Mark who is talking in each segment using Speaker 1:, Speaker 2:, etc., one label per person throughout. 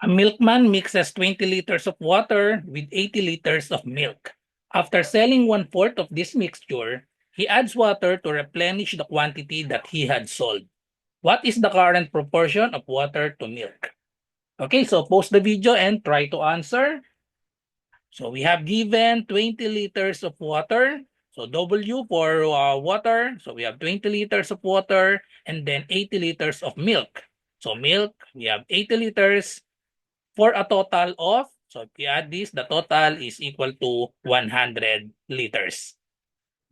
Speaker 1: A milkman mixes 20 liters of water with 80 liters of milk. After selling 1/4 of this mixture, he adds water to replenish the quantity that he had sold. What is the current proportion of water to milk? Okay, so pause the video and try to answer. So we have given 20 liters of water. So W for water. So we have 20 liters of water and then 80 liters of milk. So milk, we have 80 liters for a total of, so if you add this, the total is equal to 100 liters.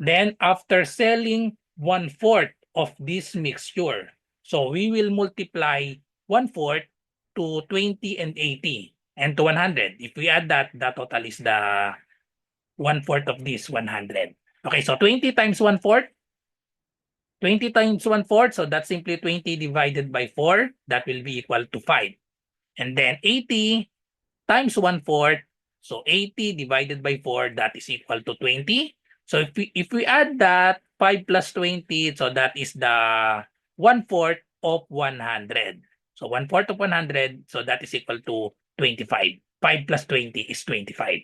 Speaker 1: Then after selling 1/4 of this mixture, so we will multiply 1/4 to 20 and 80 and to 100. If we add that, the total is the 1/4 of this 100. Okay, so 20 times 1/4, 20 times 1/4, so that's simply 20 divided by 4. That will be equal to 5. And then 80 times 1/4, so 80 divided by 4, that is equal to 20. So if we add that, 5 plus 20, so that is the 1/4 of 100. So 1/4 of 100, so that is equal to 25. 5 plus 20 is 25.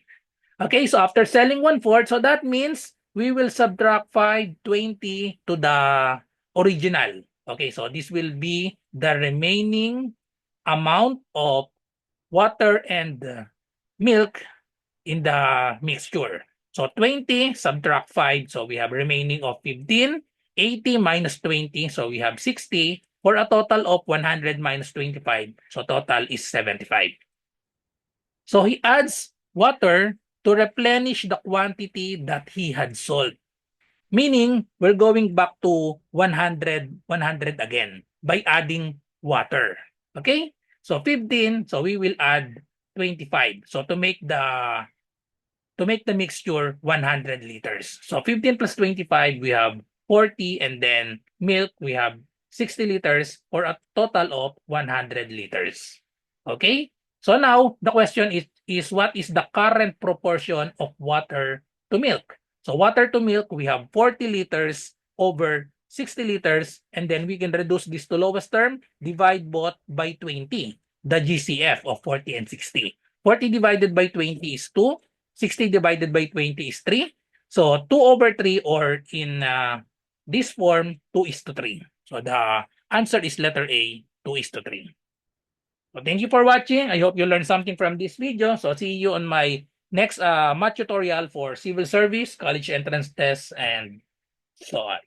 Speaker 1: Okay, so after selling 1/4, so that means we will subtract 520 to the original. Okay, so this will be the remaining amount of water and milk in the mixture. So 20 subtract 5, so we have remaining of 15. 80 minus 20, so we have 60 for a total of 100 minus 25. So total is 75. So he adds water to replenish the quantity that he had sold. Meaning, we're going back to 100 again by adding water. Okay? So 15, so we will add 25. So to make the mixture 100 liters. So 15 plus 25, we have 40, and then milk, we have 60 liters for a total of 100 liters. Okay? So now, the question is what is the current proportion of water to milk? So water to milk, we have 40 liters over 60 liters, and then we can reduce this to lowest term, divide both by 20, the GCF of 40 and 60. 40 divided by 20 is 2, 60 divided by 20 is 3. So 2 over 3, or in this form, 2 is to 3. So the answer is letter A, 2 is to 3. So thank you for watching. I hope you learned something from this video. So see you on my next math tutorial for civil service, college entrance test, and so on.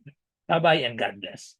Speaker 1: Bye-bye and God bless.